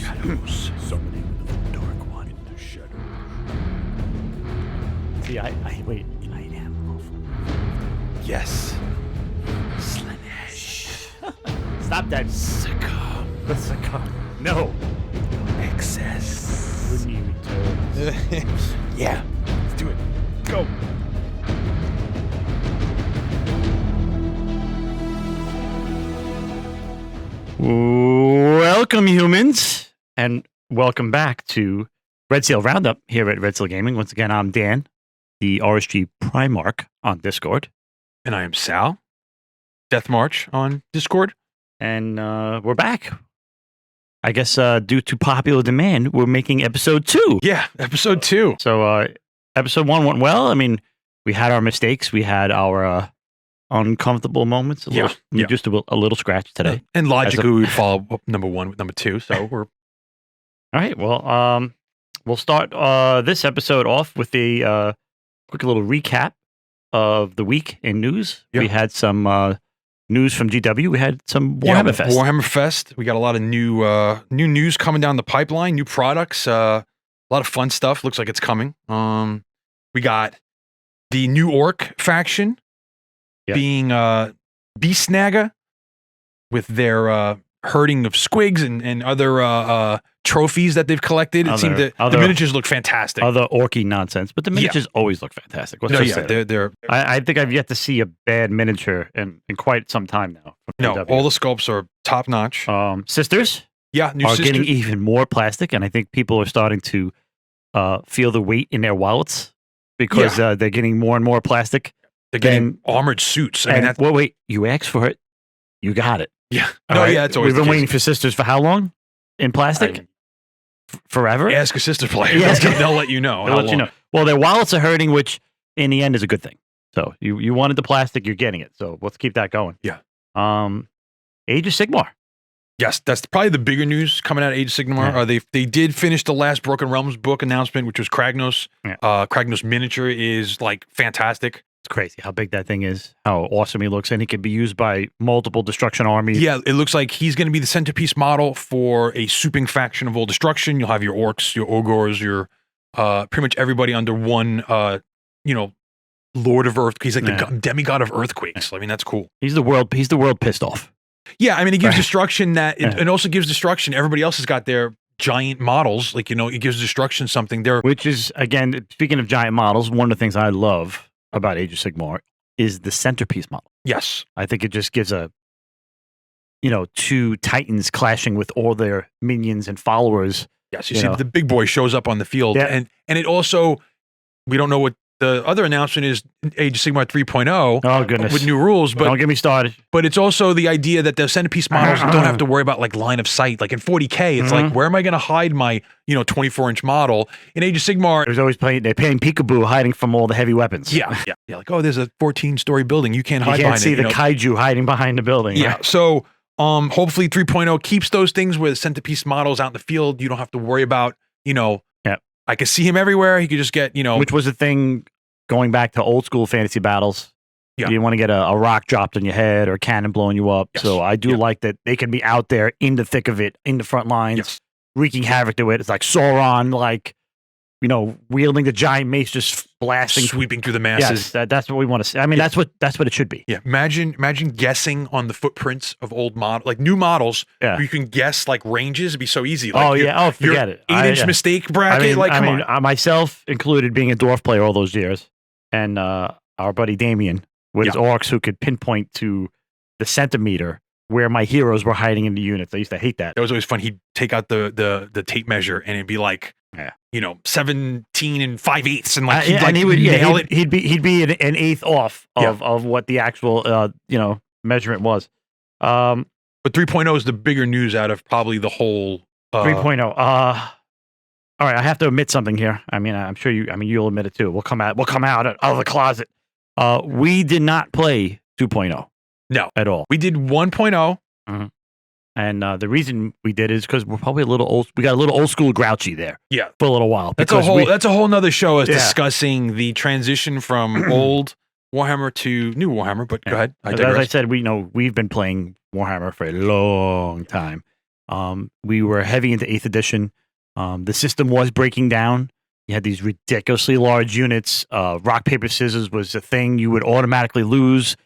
Shadows. Summoning the Dark One in the shadows. See, I am awful. Yes. Slanesh. Stop that. Succumb. The succumb. No. Excess. When you return. Yeah. Let's do it. Go. Welcome, humans, and welcome back to Red Seal Roundup here at Red Seal Gaming. Once again, I'm Dan, the RSG Primarch on Discord. And I am Sal. Death March on Discord. And we're back. I guess due to popular demand, we're making episode 2. Yeah, episode 2. So episode 1 went well. I mean, we had our mistakes. We had our uncomfortable moments. Just a little scratch today. And logically, we would follow up number 1 with number 2. So we're... All right. Well, we'll start this episode off with a quick little recap of the week in news. Yeah. We had some news from GW. We had some Warhammer Fest. Warhammer Fest. We got a lot of new news coming down the pipeline, new products, a lot of fun stuff. Looks like it's coming. We got the new Orc faction being Beast Snagga with their herding of squigs and other trophies that they've collected. It seemed that the miniatures look fantastic. Other orky nonsense, but the miniatures always look fantastic. I think I've yet to see a bad miniature in quite some time now. No, all the sculpts are top notch. Sisters, new are sisters getting even more plastic, and I think people are starting to feel the weight in their wallets because they're getting more and more plastic. They're getting armored suits. I mean, wait, you asked for it, you got it. Yeah. It's always. We've been waiting for Sisters for how long? In plastic? Forever? Ask a Sister player. They'll let you know. They'll let you know. Well, their wallets are hurting, which in the end is a good thing. So you wanted the plastic, you're getting it. So let's keep that going. Yeah. Age of Sigmar. Yes, that's probably the bigger news coming out of Age of Sigmar. Yeah. They did finish the last Broken Realms book announcement, which was Kragnos. Yeah. Kragnos miniature is like fantastic. It's crazy how big that thing is, how awesome he looks, and he can be used by multiple destruction armies. Yeah, it looks like he's going to be the centerpiece model for a souping faction of all destruction. You'll have your orcs, your ogres, your pretty much everybody under one, Lord of Earth. He's like the demigod of earthquakes. I mean, that's cool. He's the world pissed off. Yeah, I mean, it gives destruction that it also gives destruction. Everybody else has got their giant models. Like, it gives destruction something there. Which is, again, speaking of giant models, one of the things I love about Age of Sigmar is the centerpiece model. Yes. I think it just gives two titans clashing with all their minions and followers. Yes, you see the big boy shows up on the field. Yeah. And it also, we don't know what the other announcement is, Age of Sigmar 3.0. Oh, goodness. With new rules. But don't get me started. But it's also the idea that the centerpiece models don't have to worry about like line of sight. Like in 40K, it's like, where am I going to hide my 24-inch model? In Age of Sigmar, there's always they're playing peekaboo, hiding from all the heavy weapons. Yeah. Like, there's a 14-story building. You can't hide behind it. You can't see the kaiju hiding behind the building. Yeah. Right? So hopefully 3.0 keeps those things where the centerpiece models out in the field. You don't have to worry about, I could see him everywhere. He could just get, Which was a thing going back to old school fantasy battles. Yeah. You want to get a rock dropped on your head or a cannon blowing you up. Yes. So I do like that they can be out there in the thick of it, in the front lines, wreaking havoc to it. It's like Sauron, wielding the giant mace, just blasting, sweeping through the masses. Yes, that's what we want to see. I mean, that's what it should be. Yeah. Imagine guessing on the footprints of old new models. Yeah. You can guess like ranges. It'd be so easy. Like, forget it. 8-inch mistake bracket. Come on. Myself included, being a dwarf player all those years, and our buddy Damien with his orcs, who could pinpoint to the centimeter where my heroes were hiding in the units. I used to hate that. That was always fun. He'd take out the tape measure and it'd be like, 17 and 5/8, and like he would nail it. He'd be an eighth off of what the actual measurement was. But 3.0 is the bigger news out of probably the whole 3.0. All right, I have to admit something here. I mean, I'm sure you'll admit it too. We'll come out of the closet. We did not play 2.0. No, at all. We did 1.0. Mm-hmm. And the reason we did is because we're probably a little old. We got a little old school grouchy there. Yeah, for a little while. That's a whole nother show is discussing the transition from old Warhammer to new Warhammer. But go ahead. As I said, we've been playing Warhammer for a long time. We were heavy into 8th edition. The system was breaking down. You had these ridiculously large units. Rock, paper, scissors was a thing you would automatically lose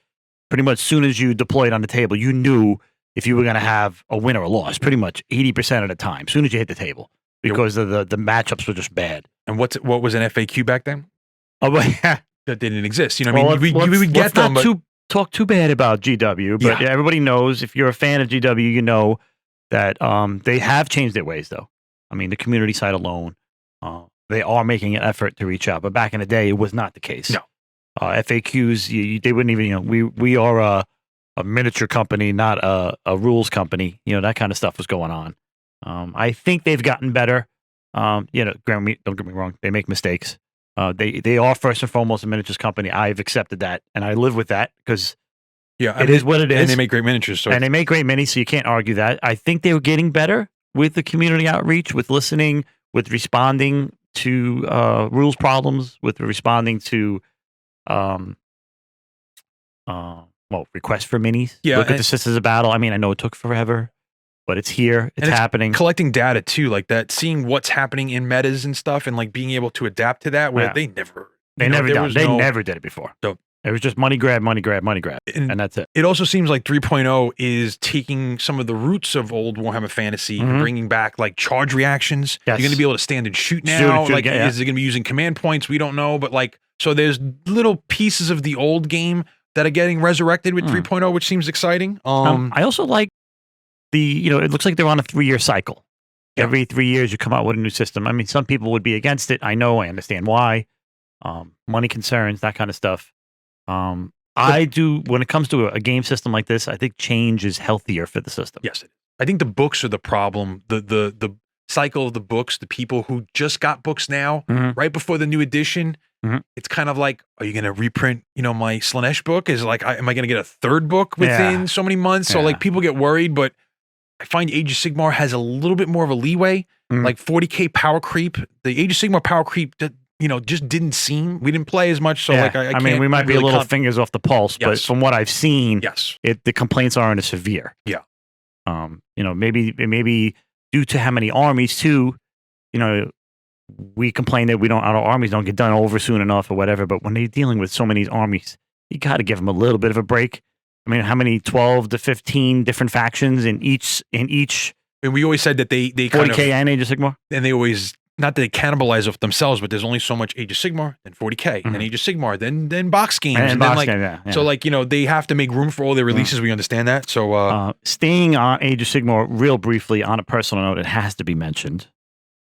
pretty much as soon as you deployed on the table. You knew if you were going to have a win or a loss pretty much 80% of the time as soon as you hit the table because the matchups were just bad. And what was an FAQ back then? Oh, well, yeah. That didn't exist. You know what I mean? We would get them, but talk too bad about GW, but everybody knows if you're a fan of GW, you know that they have changed their ways, though. I mean, the community side alone, they are making an effort to reach out. But back in the day, it was not the case. No. FAQs, they wouldn't even, we are a miniature company, not a rules company. That kind of stuff was going on. I think they've gotten better. Don't get me wrong, they make mistakes. They are first and foremost a miniatures company. I've accepted that, and I live with that because it is what it is. And they make great miniatures. And they make great minis, so you can't argue that. I think they were getting better with the community outreach, with listening, with responding to rules problems, with responding to requests for minis. Yeah, look at the Sisters of Battle. I mean, I know it took forever, but it's here. It's happening. Collecting data too, like that, seeing what's happening in metas and stuff, and like being able to adapt to that. Where they never did it before. So it was just money grab, and that's it. It also seems like 3.0 is taking some of the roots of old Warhammer Fantasy and bringing back like charge reactions. Yes. You're going to be able to stand and shoot now. Is it going to be using command points? We don't know, but like, so there's little pieces of the old game that are getting resurrected with 3.0, which seems exciting. I also like it looks like they're on a 3-year cycle. Yeah. Every 3 years you come out with a new system. I mean, some people would be against it. I understand why. Money concerns, that kind of stuff. I do, when it comes to a game system like this, I think change is healthier for the system. Yes. I think the books are the problem. The cycle of the books, the people who just got books now, right before the new edition, it's kind of like, are you going to reprint, my Slanesh book? Is like, am I going to get a third book within so many months? So like people get worried, but I find Age of Sigmar has a little bit more of a leeway, like 40K power creep. The Age of Sigmar power creep, just didn't seem, we didn't play as much. So like, I mean, we might be a little fingers off the pulse, but from what I've seen, the complaints aren't as severe. Yeah. Maybe due to how many armies too, we complain that our armies don't get done over soon enough or whatever, but when they're dealing with so many armies, you got to give them a little bit of a break. I mean, how many 12 to 15 different factions in each? And we always said that they 40K and Age of Sigmar, and they always, not that they cannibalize off themselves, but there's only so much Age of Sigmar, then 40K, then Age of Sigmar, then box games, and then so like they have to make room for all their releases. We understand that. So staying on Age of Sigmar real briefly on a personal note, it has to be mentioned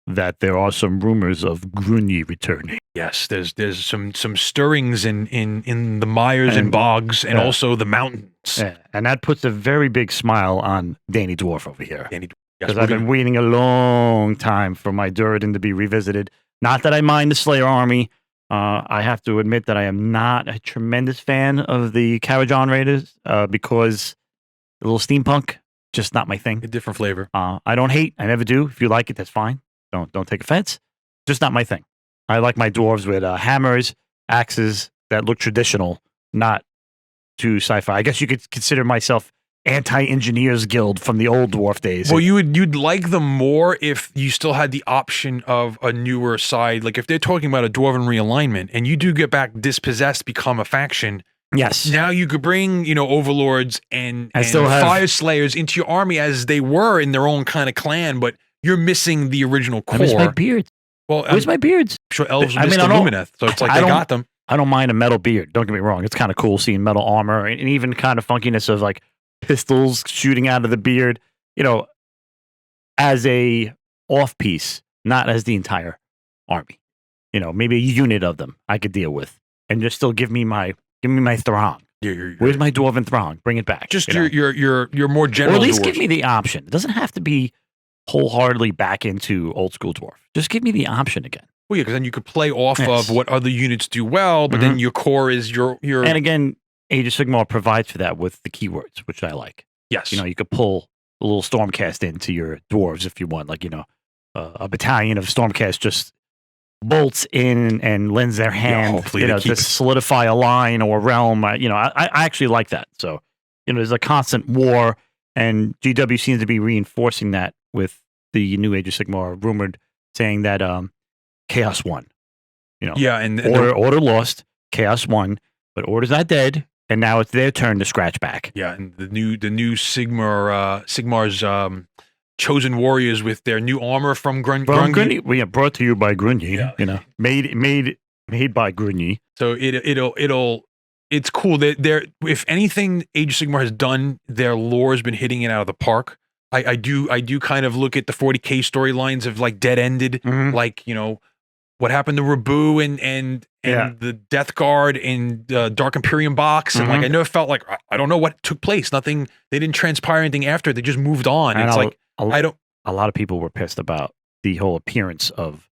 that there are some rumors of Grunyi returning. Yes, there's some stirrings in the mires and bogs and also the mountains. Yeah. And that puts a very big smile on Danny Dwarf over here. Because yes, I've been waiting a long time for my Durden to be revisited. Not that I mind the Slayer army. I have to admit that I am not a tremendous fan of the Karajan Raiders because the little steampunk, just not my thing. A different flavor. I don't hate. I never do. If you like it, that's fine. Don't take offense. Just not my thing. I like my dwarves with hammers, axes that look traditional, not too sci-fi. I guess you could consider myself anti-engineers guild from the old dwarf days. Well, you'd like them more if you still had the option of a newer side. Like if they're talking about a dwarven realignment and you do get back dispossessed, become a faction. Yes. Now you could bring, overlords and fire slayers into your army as they were in their own kind of clan, but you're missing the original core. Where's my beards? Well, where's my beards? I'm sure elves missed the Lumineth, so it's like they got them. I don't mind a metal beard. Don't get me wrong. It's kind of cool seeing metal armor and even kind of funkiness of like pistols shooting out of the beard, as a off piece, not as the entire army. Maybe a unit of them I could deal with and just still give me my throng. Where's my dwarven throng? Bring it back. Just your more general. Or at least dwarves. give me the option. It doesn't have to be wholeheartedly back into old school dwarf. Just give me the option again. Well, yeah, because then you could play off of what other units do well, but then your core is your. And again, Age of Sigmar provides for that with the keywords, which I like. Yes, you could pull a little Stormcast into your dwarves if you want. Like a battalion of Stormcast just bolts in and lends their hand, to solidify a line or a realm. I actually like that. So there's a constant war And GW seems to be reinforcing that with the new Age of Sigmar rumored saying that Chaos won. Yeah, and Order lost, Chaos won, but Order's not dead, and now it's their turn to scratch back. Yeah, and the new Sigmar's chosen warriors with their new armor from Grungy. We are brought to you by Grungy. Yeah. Made by Grungy. So it's cool that they're, if anything, Age of Sigmar has done, their lore has been hitting it out of the park. I do kind of look at the 40K storylines of like dead ended, like what happened to Rabu and the Death Guard and Dark Imperium box, and like I never felt like I don't know what took place. Nothing. They didn't transpire anything after. They just moved on. And it's like I don't. A lot of people were pissed about the whole appearance of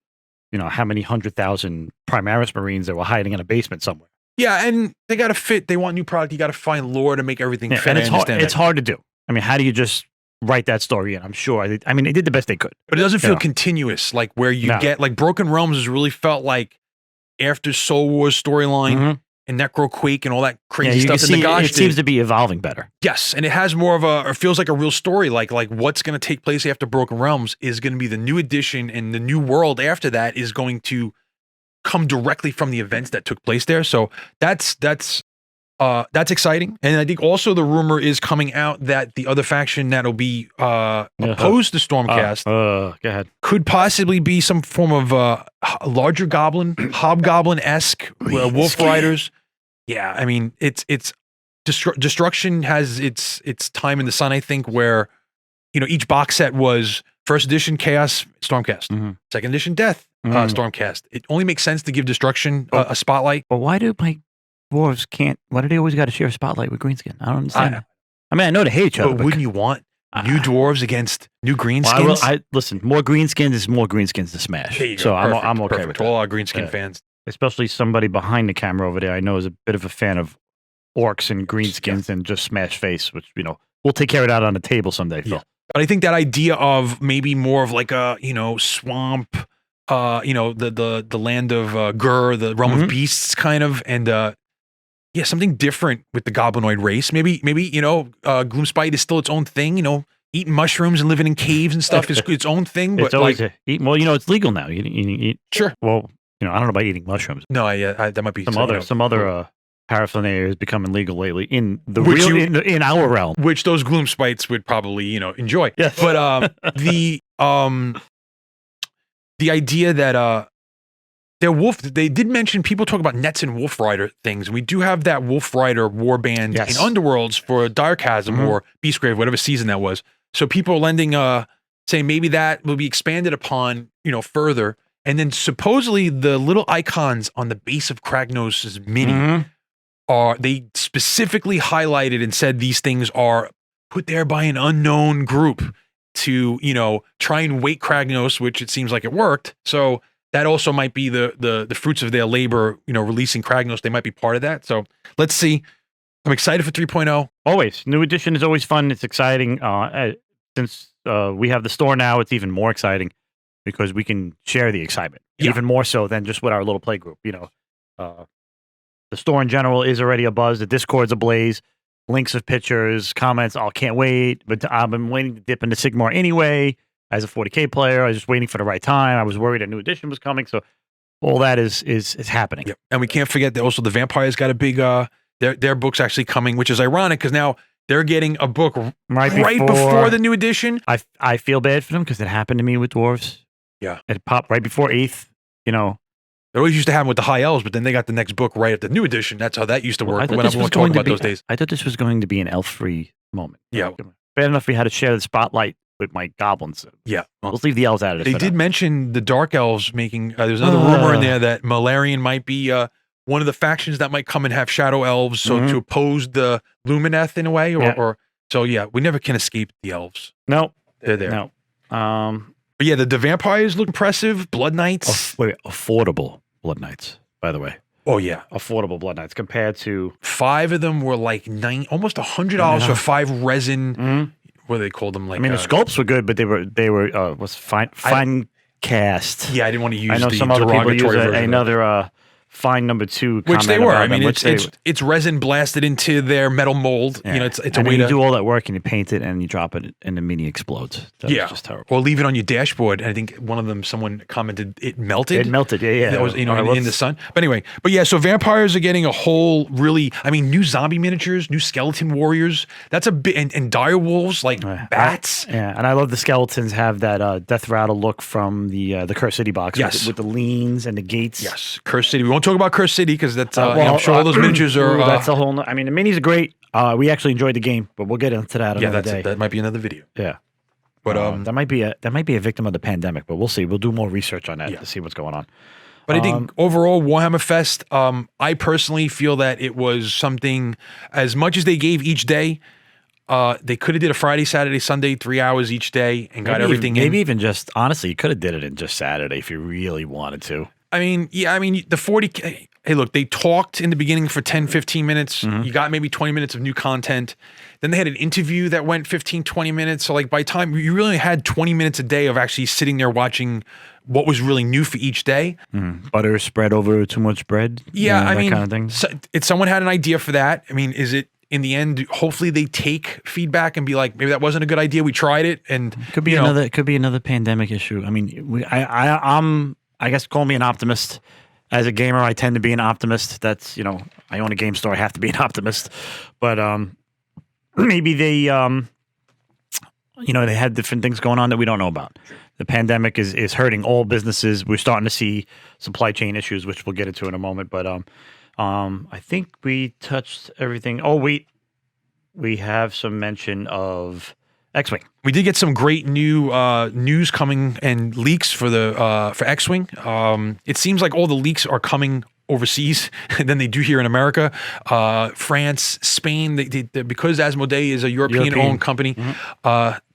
how many 100,000 Primaris Marines that were hiding in a basement somewhere. Yeah, and they got to fit. They want new product. You got to find lore to make everything fit. And it's hard to do. I mean, how do you just write that story in? I'm sure. They did the best they could. But it doesn't feel continuous, like where you get, like Broken Realms has really felt like after Soul Wars storyline and Necro Quake and all that crazy stuff. It seems to be evolving better. Yes, and it has more of it feels like a real story. Like what's going to take place after Broken Realms is going to be the new edition, and the new world after that is going to come directly from the events that took place there. So that's exciting. And I think also the rumor is coming out that the other faction that'll be opposed to Stormcast go ahead. could possibly be some form of larger goblin, hobgoblin-esque wolf riders. Yeah, I mean it's Destruction has its time in the sun, I think, where each box set was first edition Chaos Stormcast, second edition Death Stormcast. It only makes sense to give Destruction a spotlight. But why do my dwarves can't? Why do they always got to share a spotlight with Greenskin? I don't understand. I mean, I know they hate each other, but wouldn't you want new dwarves against new greenskins? Well, listen, more greenskins is more greenskins to smash. So I'm okay with that. All our greenskin fans, especially somebody behind the camera over there, I know is a bit of a fan of orcs and greenskins and just smash face, which we'll take care of that on the table someday, Phil. Yeah. But I think that idea of maybe more of like a swamp, the land of Gur, the realm of beasts, kind of, and something different with the goblinoid race. Maybe Gloomspite is still its own thing. Eating mushrooms and living in caves and stuff is its own thing. But it's always it's legal now. You eat. Sure. Well, I don't know about eating mushrooms. No, that might be some other paraphernalia is becoming legal lately in in our realm, which those Gloomspites would probably enjoy. Yes. But the idea that their wolf, they did mention, people talk about Nets and Wolf Rider things. We do have that Wolf Rider warband in Underworlds for Dire Chasm or Beastgrave, whatever season that was. So people are lending, saying maybe that will be expanded upon, further. And then supposedly the little icons on the base of Kragnos' mini they specifically highlighted and said these things are put there by an unknown group to, try and wake Kragnos, which it seems like it worked. So that also might be the fruits of their labor, releasing Kragnos. They might be part of that. So let's see. I'm excited for 3.0. Always. New edition is always fun. It's exciting. Since we have the store now, it's even more exciting because we can share the excitement even more so than just with our little play group. The store in general is already a buzz. The Discord's ablaze. Links of pictures, comments. Oh, can't wait. But I've been waiting to dip into Sigmar anyway. As a 40K player, I was just waiting for the right time. I was worried a new edition was coming. So all that is happening. Yep. And we can't forget that also the Vampires got a big, their book's actually coming, which is ironic because now they're getting a book right before the new edition. I feel bad for them because it happened to me with Dwarves. Yeah. It popped right before 8th, It always used to happen with the High Elves, but then they got the next book right at the new edition. That's how that used to work. When everyone talked about those days. I thought this was going to be an elf-free moment. Yeah. Bad enough we had to share the spotlight with my goblins. Yeah. Let's leave the elves out of it. They did mention the Dark Elves making, there's another rumor in there that Malarian might be one of the factions that might come and have Shadow Elves, so to oppose the Lumineth in a way, so we never can escape the elves. No. They're there. No. But yeah, the vampires look impressive. Blood Knights. Affordable Blood Knights, by the way. Oh yeah, affordable Blood Knights compared to 5 of them were like almost $100 for 5 resin. What do they call them? Like, the sculpts were good, but they were fine cast. Yeah, I didn't want to use. I know some other people use another fine number 2 Which they comment were. about I mean, them, it's resin blasted into their metal mold. yeah. You know, it's a and way then you to do all that work and you paint it and you drop it and the mini explodes. That was just terrible. Or leave it on your dashboard. And I think one of them, someone commented, it melted. It melted, yeah. That was, in the sun. But anyway, so vampires are getting a whole new zombie miniatures, new skeleton warriors. That's a bit, and dire wolves, like bats. And I love the skeletons have that Death Rattle look from the Curse City box. Yes. With the leans and the gates. Yes, Curse City. We won't talk about Curse City because that's, I'm sure all those miniatures are. That's a whole, I mean, the minis are great. We actually enjoyed the game, but we'll get into that another day. That might be another video. Yeah. But that might be a victim of the pandemic, but we'll see. We'll do more research on that to see what's going on. But I think overall, Warhammer Fest, I personally feel that it was something, as much as they gave each day, they could have did a Friday, Saturday, Sunday, 3 hours each day and got everything in. Maybe even just, honestly, you could have did it in just Saturday if you really wanted to. I mean, the 40K, hey, look, they talked in the beginning for 10, 15 minutes. You got maybe 20 minutes of new content. Then they had an interview that went 15, 20 minutes. So like by time, you really had 20 minutes a day of actually sitting there watching what was really new for each day. Butter spread over too much bread. Yeah, I mean, that kind of thing. So, someone had an idea for that. I mean, is it, in the end, hopefully they take feedback and be like, maybe that wasn't a good idea. We tried it, and could be another pandemic issue. I mean, I guess call me an optimist. As a gamer, I tend to be an optimist. That's, I own a game store. I have to be an optimist. But maybe they, they had different things going on that we don't know about. The pandemic is hurting all businesses. We're starting to see supply chain issues, which we'll get into in a moment. But I think we touched everything. Oh, we have some mention of X-Wing. We did get some great new news coming and leaks for for X-Wing. It seems like all the leaks are coming overseas than they do here in America. France, Spain, because Asmodee is a European-owned company,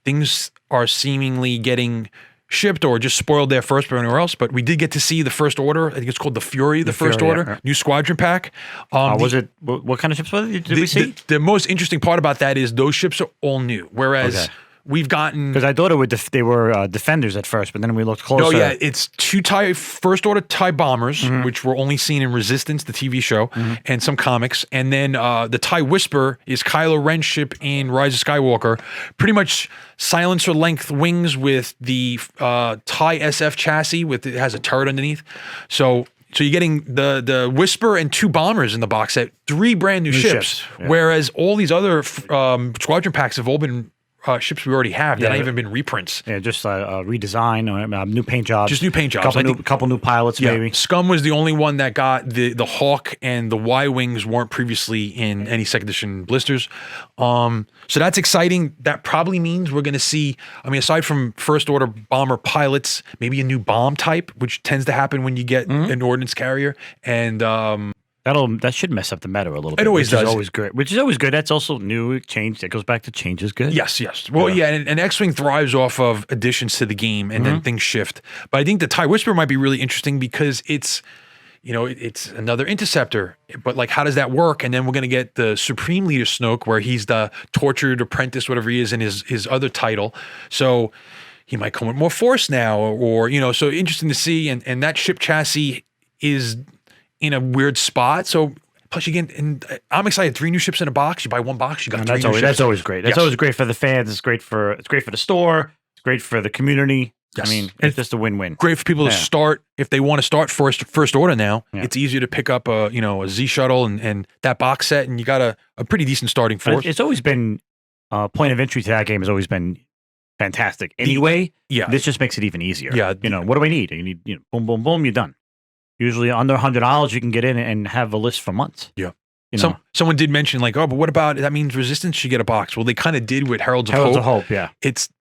things are seemingly getting shipped or just spoiled there first but anywhere else. But we did get to see the First Order. I think it's called the Fury, the First Order, new squadron pack. Was it, what kind of ships was it? Did we see? The most interesting part about that is those ships are all new, whereas we've gotten... Because I thought they were Defenders at first, but then we looked closer. No, yeah, it's two First Order TIE bombers, which were only seen in Resistance, the TV show, and some comics. And then the TIE Whisper is Kylo Ren's ship in Rise of Skywalker. Pretty much silencer-length wings with the TIE SF chassis. It has a turret underneath. So you're getting the Whisper and 2 bombers in the box set, 3 brand new ships. Whereas all these other squadron packs have all been... ships we already have. They're not even been reprints. Yeah, just redesign or new paint jobs. Just new paint jobs. Couple new pilots, maybe. Scum was the only one that got the Hawk and the Y-Wings weren't previously in any second edition blisters. So that's exciting. That probably means we're going to see, aside from First Order bomber pilots, maybe a new bomb type, which tends to happen when you get an ordnance carrier. And that should mess up the meta a little bit. It always does. Which is always good. That's also new change. That goes back to change is good. Yes. Well, and X-Wing thrives off of additions to the game, and then things shift. But I think the TIE Whisper might be really interesting because it's another interceptor. But like, how does that work? And then we're going to get the Supreme Leader Snoke, where he's the tortured apprentice, whatever he is in his other title. So he might come with more force now, or so interesting to see. And that ship chassis is in a weird spot. So plus and I'm excited. 3 new ships in a box. You buy 1 box, you got 3 new ships. That's always great. That's always great for the fans. It's great for the store. It's great for the community. Yes. It's just a win-win. Great for people to start if they want to start first order now. Yeah. It's easier to pick up a Z shuttle and that box set, and you got a pretty decent starting force. It's always been point of entry to that game has always been fantastic. Anyway, this just makes it even easier. Yeah. What do I need? You need boom, boom, boom, you're done. Usually under $100, you can get in and have a list for months. Yeah. Someone did mention like, but what about, that means Resistance should get a box. Well, they kind of did with Heralds of Hope. Yeah.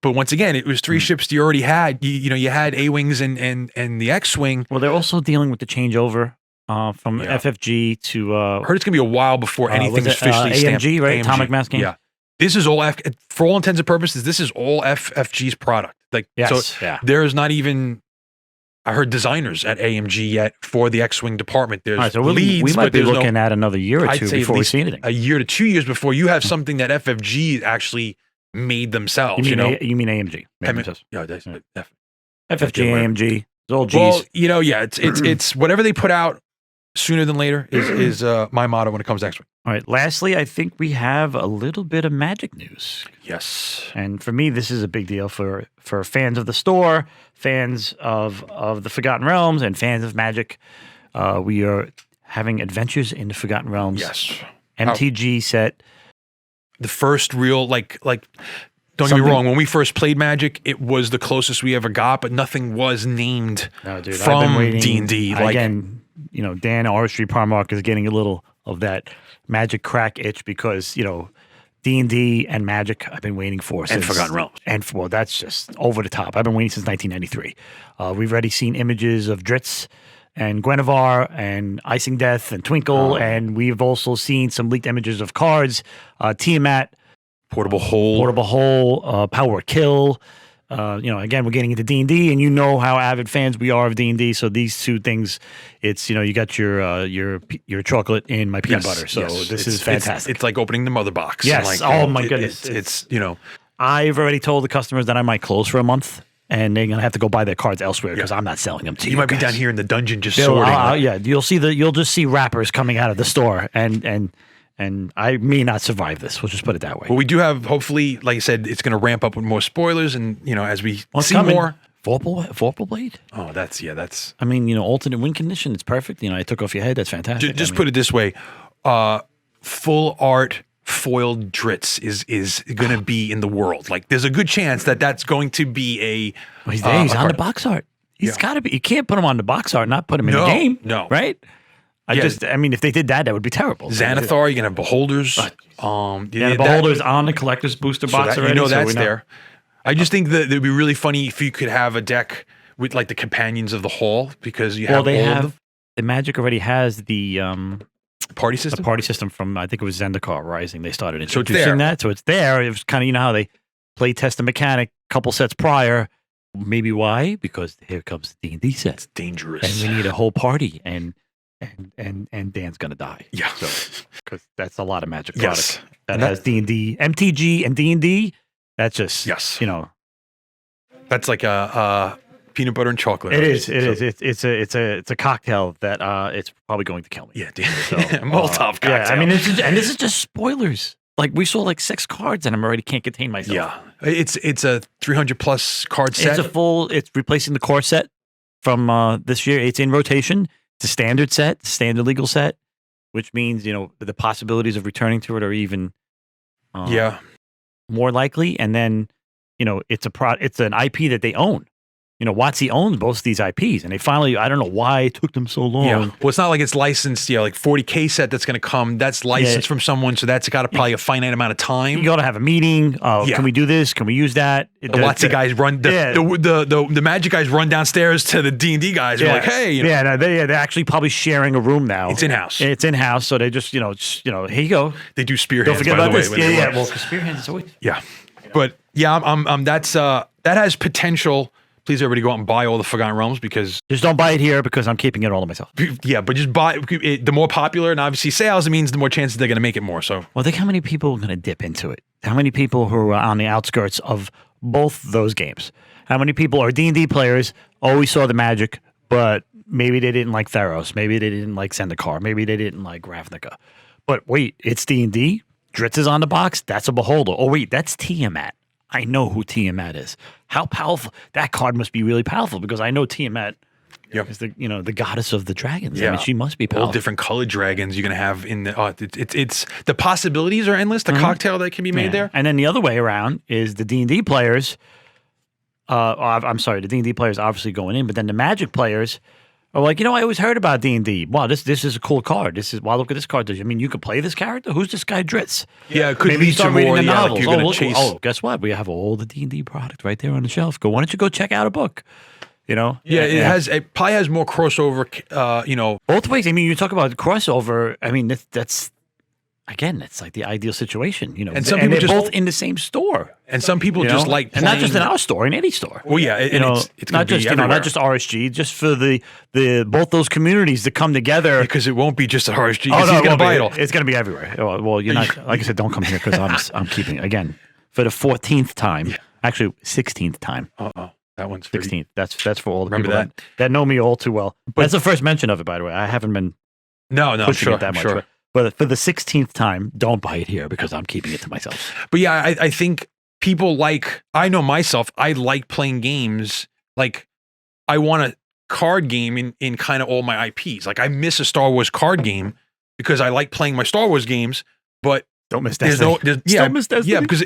But once again, it was 3 ships you already had. You had A-Wings and the X-Wing. Well, they're also dealing with the changeover from FFG to... I heard it's going to be a while before anything is officially stamped. AMG, right? AMG. Atomic Mass Game? Yeah. This is all, for all intents and purposes, this is all FFG's product. There is not even... I heard designers at AMG yet for the X-Wing department. There's leads, we might be looking at another year or two before we see anything. A year to 2 years before you have something that FFG actually made themselves. You mean AMG? FFG, AMG. It's all G's. Well, it's whatever they put out. sooner than later is my motto when it comes to X-Wing. All right. Lastly, I think we have a little bit of Magic news. Yes. And for me, this is a big deal for fans of the store, fans of the Forgotten Realms, and fans of Magic. We are having adventures in the Forgotten Realms. Yes. MTG set. The first real, like don't get me wrong, when we first played Magic, it was the closest we ever got, but nothing was named from D&D. Like, again, Dan Artistry Primark is getting a little of that Magic crack itch because, D&D and Magic I've been waiting for since. And Forgotten Realms. And, that's just over the top. I've been waiting since 1993. We've already seen images of Dritz and Guinevere and Icing Death and Twinkle, and we've also seen some leaked images of cards, Tiamat, Portable Hole, Power Kill. Again, we're getting into D&D, and how avid fans we are of D&D. So these two things, it's you got your chocolate in my peanut butter. So this is fantastic. It's like opening the mother box. Yes. Like, my goodness. It's I've already told the customers that I might close for a month. And they're gonna have to go buy their cards elsewhere because I'm not selling them to you. You might be down here in the dungeon just sorting. You'll just see wrappers coming out of the store, and I may not survive this. We'll just put it that way. Well, we do have, hopefully, like I said, it's going to ramp up with more spoilers, and as we see coming. more. Vorpal Blade. Oh, that's. I mean, alternate win condition. It's perfect. I took off your head. That's fantastic. Just put it this way: full art foiled Dritz is going to be in the world. Like, there's a good chance that that's going to be a. He's there. He's on the box art. He's got to be. You can't put him on the box art, and not put him in the game. No, right? If they did that, that would be terrible. Xanathar, you're gonna have beholders. The beholders on the collector's booster box already. That's there. I just think that it'd be really funny if you could have a deck with like the companions of the hall, because you have all of them. The Magic already has the party system. The party system from, I think it was Zendikar Rising. They started introducing that, so it's there. It was kind of how they play test the mechanic a couple sets prior. Maybe why? Because here comes the D&D set. It's dangerous, and we need a whole party, and Dan's gonna die. Yeah, because that's a lot of Magic product that has D&D, MTG, and D&D. That's just That's like a peanut butter and chocolate. It is. It's a cocktail that it's probably going to kill me. Yeah, Molotov cocktail. Yeah, I mean, this is just spoilers. Like, we saw like 6 cards, and I'm already can't contain myself. Yeah, it's a 300+ card set. It's replacing the core set from this year. It's in rotation. It's a standard set, standard legal set, which means the possibilities of returning to it are even more likely. And then it's an IP that they own. WotC owns both of these IPs, and they finally, I don't know why it took them so long. Yeah. Well, it's not like it's licensed, like 40K set that's going to come. That's licensed from someone, so that's got probably a finite amount of time. You got to have a meeting. Can we do this? Can we use that? Lots of guys run. The Magic guys run downstairs to the D&D guys. They're like, hey. They're actually probably sharing a room now. It's in-house. It's in-house, so they just, here you go. They do spear Don't hands, forget by about the way. this. Yeah. Well, spear hands is always. Yeah. But, that has potential. Please, everybody, go out and buy all the Forgotten Realms, because just don't buy it here, because I'm keeping it all to myself. Yeah, but just buy it. The more popular, and obviously sales, it means the more chances they're going to make it more. So, well, think how many people are going to dip into it. How many people who are on the outskirts of both those games? How many people are D&D players? Always saw the Magic, but maybe they didn't like Theros. Maybe they didn't like Zendikar. Maybe they didn't like Ravnica. But wait, it's D&D. Dritz is on the box. That's a beholder. Oh wait, that's Tiamat. I know who Tiamat is. How powerful that card must be! Really powerful, because I know Tiamat is the goddess of the dragons. Yeah. I mean, she must be powerful. All different colored dragons you're gonna have in the. It's the possibilities are endless. The cocktail that can be made there. And then the other way around is the D&D players. I'm sorry, the D&D players obviously going in, but then the Magic players are like, I always heard about D&D. Wow, this is a cool card. Look at this card. I mean, you could play this character? Who's this guy Dritz? Yeah, it could Maybe lead to reading more. the novels. Like you're gonna chase. Guess what? We have all the D&D product right there on the shelf. Why don't you go check out a book? Yeah, it probably has more crossover. Both ways. I mean, you talk about crossover. I mean, that's again, it's like the ideal situation. And some people they're just both in the same store. And some people just like playing, and not just in our store, in any store. Well, yeah, it's not just not just RSG, just for the both those communities to come together. Because it won't be just at RSG. Oh, no, he's gonna buy it all. It's going to be everywhere. Well, you're not. Like I said, don't come here, because I'm keeping again for the 14th time. Actually, 16th time. That one's 16th. That's for all the Remember people that know me all too well. But that's the first mention of it, by the way. I haven't been No, I'm pushing sure. it that much. Sure. But for the 16th time, don't buy it here because I'm keeping it to myself. But yeah, I think people like, I know myself, I like playing games. Like, I want a card game in kind of all my IPs. Like, I miss a Star Wars card game because I like playing my Star Wars games, but don't miss Destiny. Still miss Destiny. Yeah, because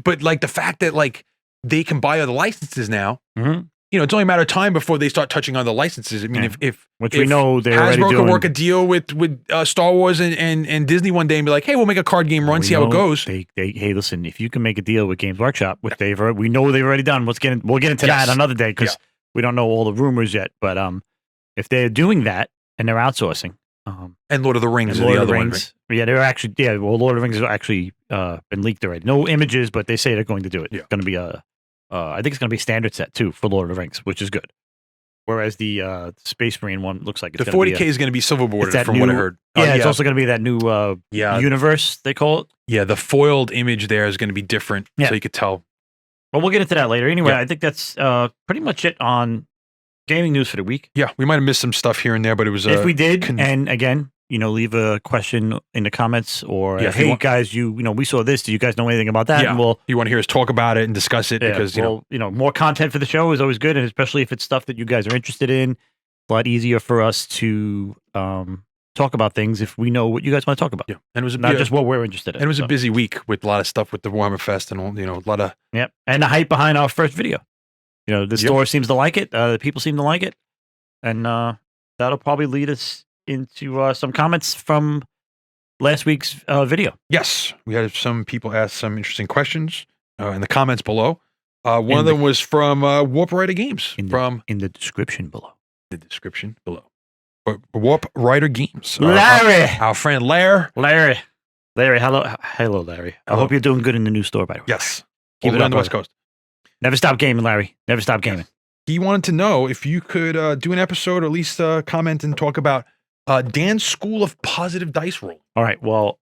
but like the fact that like they can buy other licenses now, you know, it's only a matter of time before they start touching on the licenses. I mean, if we know they're Hasbro already could work a deal with Star Wars and Disney one day and be like, hey, we'll make a card game run, see how it goes. Hey, listen, if you can make a deal with Games Workshop, which we know they've already done. We'll get into that another day because we don't know all the rumors yet. But if they're doing that and they're outsourcing, and Lord of the Rings, Lord of the Rings, yeah, they're actually well, Lord of the Rings has actually been leaked already. No images, but they say they're going to do it. Yeah. It's going to be I think it's going to be a standard set too for Lord of the Rings, which is good. Whereas the Space Marine one looks like it's the 40K is going to be silver bordered from what I heard. Yeah, it's also going to be that new universe they call it. Yeah, the foiled image there is going to be different, so you could tell. Well, we'll get into that later. Anyway, I think that's pretty much it on gaming news for the week. Yeah, we might have missed some stuff here and there, but it was if we did, and again, you know, leave a question in the comments or hey guys, you know, we saw this. Do you guys know anything about that? Yeah. And you want to hear us talk about it and discuss it because you know, more content for the show is always good, and especially if it's stuff that you guys are interested in. A lot easier for us to talk about things if we know what you guys want to talk about. Yeah, and it was not just what we're interested in. And it was a busy week with a lot of stuff with the Warhammer Fest and a lot of and the hype behind our first video. You know, the store seems to like it. The people seem to like it, and that'll probably lead us into some comments from last week's video. Yes, we had some people ask some interesting questions in the comments below. One of them was from Warp Rider Games. In the description below. The description below. Warp Rider Games. Larry, our friend Larry. Hello, Larry. I hope you're doing good in the new store, by the way. Yes, keep it on the West Coast. Never stop gaming, Larry. Never stop gaming. He wanted to know if you could do an episode or at least comment and talk about Dan's School of Positive Dice Roll. All right. Well,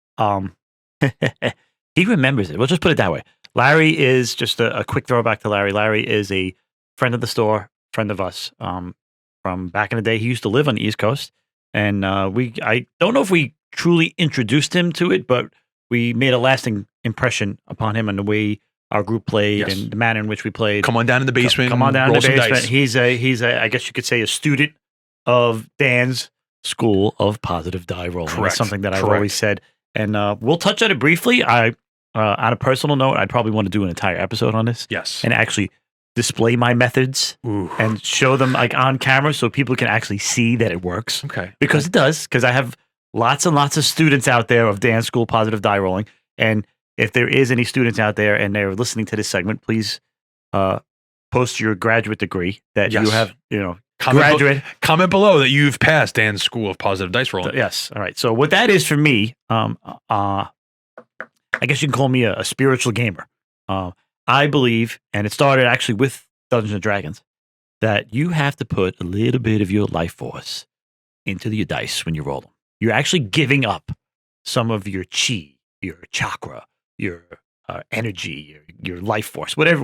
he remembers it. We'll just put it that way. Larry is just a quick throwback to Larry. Larry is a friend of the store, friend of us from back in the day. He used to live on the East Coast, and I don't know if we truly introduced him to it, but we made a lasting impression upon him and the way our group played and the manner in which we played. Come on down in the basement. Come on down in the basement. He's a I guess you could say a student of Dan's School of Positive Die Rolling. Correct. That's something that I've always said. And we'll touch on it briefly. On a personal note, I'd probably want to do an entire episode on this. Yes. And actually display my methods and show them like on camera so people can actually see that it works. Okay. Because it does. Because I have lots and lots of students out there of Dan's School Positive Die Rolling. And if there is any students out there and they're listening to this segment, please post your graduate degree that you have, Comment below that you've passed Dan's School of Positive Dice Rolling. Yes. All right. So what that is for me, I guess you can call me a spiritual gamer. I believe, and it started actually with Dungeons and Dragons, that you have to put a little bit of your life force into your dice when you roll them. You're actually giving up some of your chi, your chakra, your energy, your life force, whatever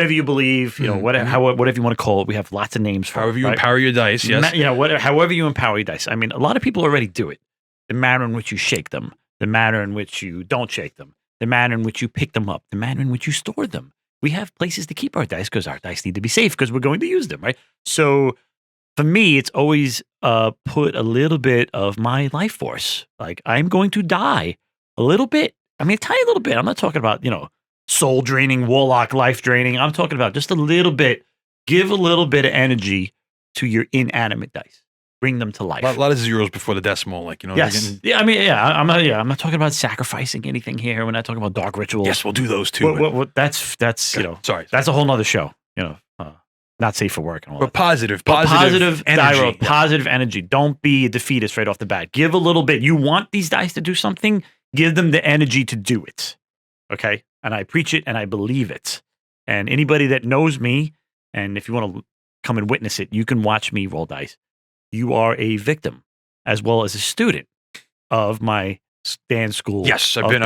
you believe, whatever you want to call it. We have lots of names for however you empower your dice. Yes, however you empower your dice. I mean, a lot of people already do it. The manner in which you shake them, the manner in which you don't shake them, the manner in which you pick them up, the manner in which you store them. We have places to keep our dice because our dice need to be safe because we're going to use them, right? So for me, it's always put a little bit of my life force. Like I'm going to die a little bit. I mean, a tiny little bit. I'm not talking about, soul draining, warlock life draining. I'm talking about just a little bit. Give a little bit of energy to your inanimate dice. Bring them to life. A lot of zeros before the decimal, Yes. I'm not talking about sacrificing anything here. We're not talking about dark rituals. Yes, we'll do those too. That's sorry. That's a whole nother show. Not safe for work and all but that. Positive energy. Positive energy. Don't be a defeatist right off the bat. Give a little bit. You want these dice to do something? Give them the energy to do it. Okay? And I preach it and I believe it. And anybody that knows me, and if you want to come and witness it, you can watch me roll dice. You are a victim as well as a student of my Dan's School. Yes, I've been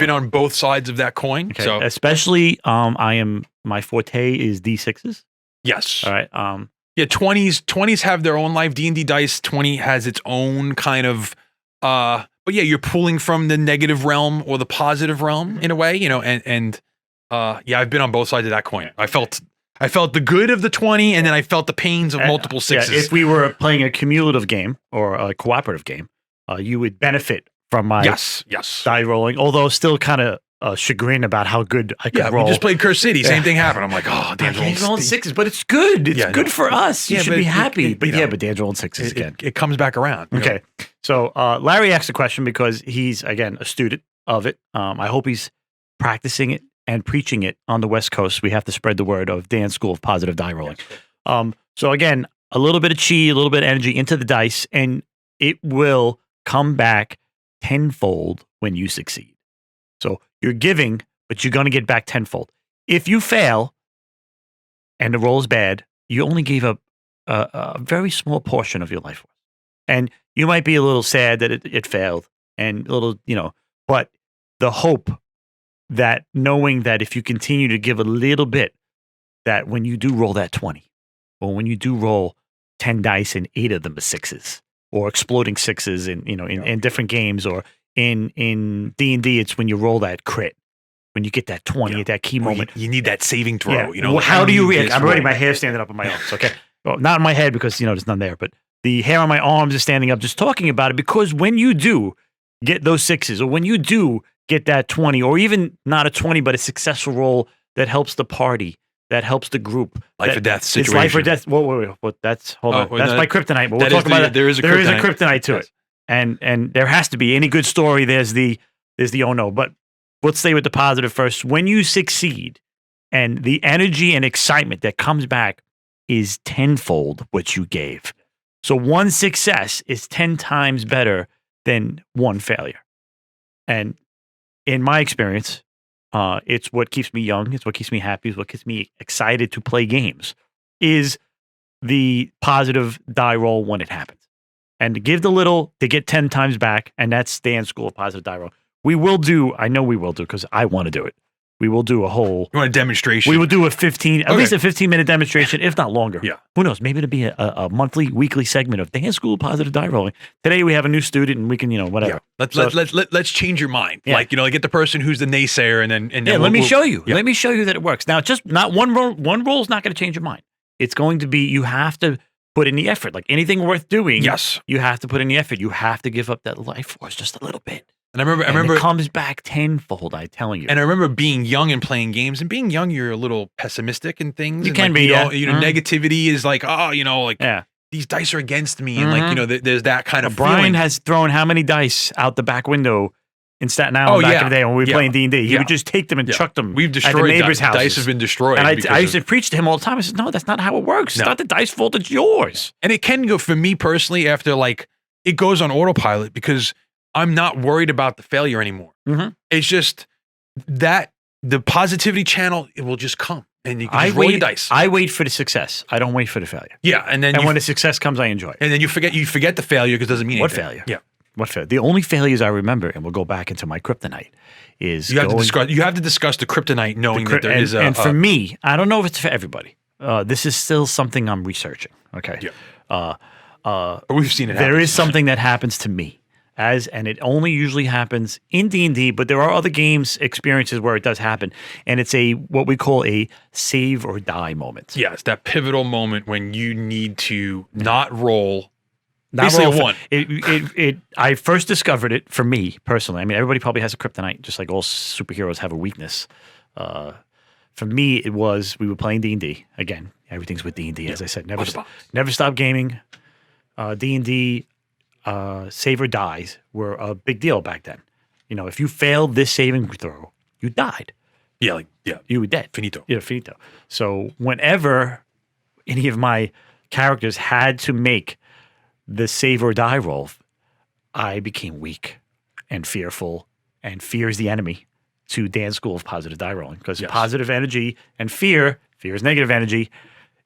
on both sides of that coin. Okay. So especially my forte is D6s. Yes. All right. Yeah, 20s have their own life. D&D dice 20 has its own kind of but yeah, you're pulling from the negative realm or the positive realm in a way, you know, and yeah, I've been on both sides of that coin. I felt the good of the 20 and then I felt the pains of multiple sixes. Yeah, if we were playing a cumulative game or a cooperative game, you would benefit from my die rolling, although still kind of chagrin about how good I could roll. We just played Curse City. Same thing happened. I'm like, oh, Dan's rolling sixes, but it's good. It's good for us. You should be happy. But Dan's rolling sixes again. It comes back around. Okay. So Larry asked a question because he's, again, a student of it. I hope he's practicing it and preaching it on the West Coast. We have to spread the word of Dan's School of Positive Die Rolling. So again, a little bit of chi, a little bit of energy into the dice, and it will come back tenfold when you succeed. So you're giving, but you're going to get back tenfold. If you fail and the roll is bad, you only gave up a very small portion of your life force. And you might be a little sad that it failed and a little, but the hope that knowing that if you continue to give a little bit, that when you do roll that 20, or when you do roll 10 dice and 8 of them are sixes, or exploding sixes in different games, or in D&D, it's when you roll that crit, when you get that 20 at that key moment. You need that saving throw. Well, how do you react? I'm already, my hair standing up on my arms. Okay. Well, not in my head because, there's none there, but the hair on my arms is standing up just talking about it, because when you do get those sixes, or when you do get that 20, or even not a 20, but a successful roll that helps the party, that helps the group. Life or death situation. It's life or death. Wait. That's, hold on. That's my kryptonite. But we'll talk about it. There is a kryptonite to it. And there has to be. Any good story, there's the oh no. But let's stay with the positive first. When you succeed, and the energy and excitement that comes back is tenfold what you gave. So one success is 10 times better than one failure. And in my experience, it's what keeps me young. It's what keeps me happy. It's what keeps me excited to play games, is the positive die roll when it happens. And to give the little, to get 10 times back, and that's Dan's School of Positive Die Roll. I know we will do, because I want to do it. We will do a whole... You want a demonstration? We will do at least a 15-minute demonstration, if not longer. Yeah. Who knows? Maybe it'll be a monthly, weekly segment of Dan's School of Positive Die Rolling. Today we have a new student, and we can, whatever. Yeah. Let's change your mind. Yeah. Like, get the person who's the naysayer, and then let me show you. Yeah. Let me show you that it works. Now, just not one roll. One roll is not going to change your mind. It's going to be, you have to put in the effort. Like anything worth doing, you have to put in the effort. You have to give up that life force just a little bit. And I remember it comes back tenfold, I'm telling you. And I remember being young and playing games, and being young, you're a little pessimistic in things. You can be, negativity is like, these dice are against me. And there's that kind of Brian feeling. has thrown how many dice out the back window in Staten Island back in the day when we were playing D&D. He would just take them and chuck them. We've destroyed at the neighbors' houses. Dice have been destroyed. And I used to preach to him all the time. I said, no, that's not how it works. It's not the dice fault, it's yours. And it can go, for me personally, after it goes on autopilot, because I'm not worried about the failure anymore. Mm-hmm. It's just that the positivity channel, it will just come, and you can just roll your dice. I wait for the success. I don't wait for the failure. Yeah, and when the success comes, I enjoy it. And then you forget the failure because it doesn't mean anything. What failure? Yeah. What failure? The only failures I remember, and we'll go back into my kryptonite, is you have to discuss the kryptonite, knowing that there is a. And for me, I don't know if it's for everybody. This is still something I'm researching. Okay. Yeah. We've seen it. There is something that happens to me. And it only usually happens in D&D, but there are other games experiences where it does happen, and it's what we call a save or die moment. Yeah, it's that pivotal moment when you need to not roll. Basically a one. I first discovered it for me personally. I mean, everybody probably has a kryptonite, just like all superheroes have a weakness. For me, it was we were playing D&D again. Everything's with D&D, as I said. Never stop gaming. D&D. Save or dies were a big deal back then. If you failed this saving throw, you died. Yeah, you were dead. Finito. Yeah, finito. So whenever any of my characters had to make the save or die roll, I became weak and fearful, and fear is the enemy to Dan's School of Positive Die Rolling, because positive energy and fear is negative energy.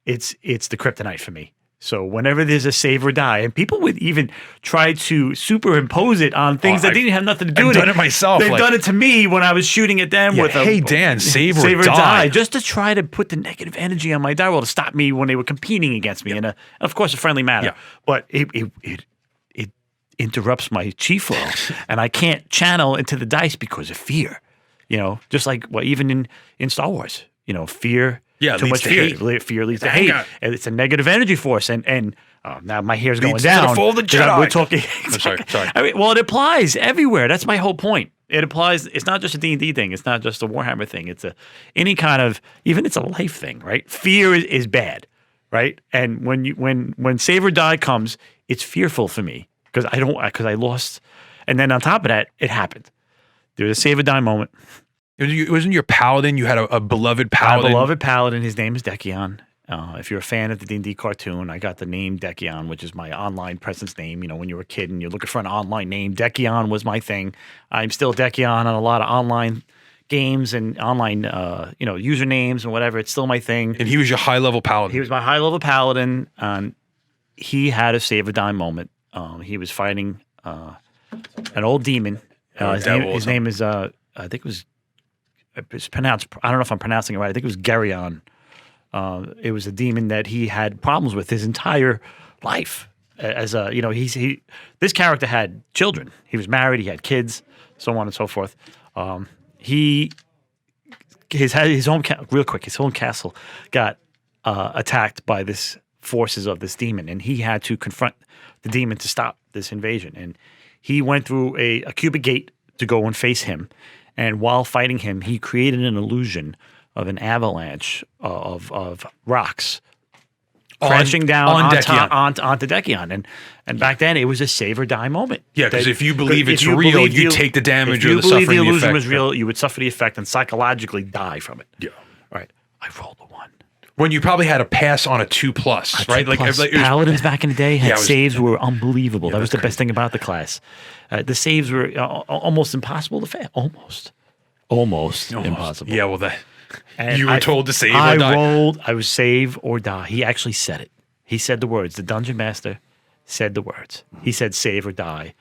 It's the kryptonite for me. So whenever there's a save or die, and people would even try to superimpose it on things that didn't have nothing to do with it. I've done it myself. They've done it to me when I was shooting at them with hey, Dan, save or die. Just to try to put the negative energy on my die roll to stop me when they were competing against me in of course, a friendly manner. Yeah. But it interrupts my chi flow, and I can't channel into the dice because of fear. Just like even in Star Wars, fear. Yeah, too much fear. Fear leads to hate. And it's a negative energy force. And now my hair's going down. To the fall of the Jedi. We're talking. I'm sorry. I mean, well, it applies everywhere. That's my whole point. It applies. It's not just a D&D thing. It's not just a Warhammer thing. It's any kind of, even it's a life thing, right? Fear is bad, right? And when save or die comes, it's fearful for me because I lost. And then on top of that, it happened. There was a save or die moment. Wasn't your paladin? You had a beloved paladin. My beloved paladin. His name is Decion. If you're a fan of the D&D cartoon, I got the name Decion, which is my online presence name. When you were a kid and you're looking for an online name, Decion was my thing. I'm still Decion on a lot of online games and online, usernames and whatever. It's still my thing. And he was your high-level paladin. He was my high-level paladin. He had a save or die moment. He was fighting an old demon. His name is, I think it's pronounced, I don't know if I'm pronouncing it right. I think it was Geryon. It was a demon that he had problems with his entire life. This character had children. He was married. He had kids, so on and so forth. His own castle got attacked by this forces of this demon, and he had to confront the demon to stop this invasion. And he went through a cubic gate to go and face him. And while fighting him, he created an illusion of an avalanche of rocks crashing down onto Decion. And back then, it was a save or die moment. Yeah, because if you believe it's real, you take the damage or the suffering. If you believe the illusion was real, you would suffer the effect and psychologically die from it. Yeah. All right. I rolled a 1. When you probably had a pass on a 2+, right? Like Paladins back in the day had saves were unbelievable. That was the best thing about the class. The saves were almost impossible to fail. Almost impossible. Yeah, well, you were told to save or die. I was save or die. He actually said it. He said the words. The dungeon master said the words. He said save or die.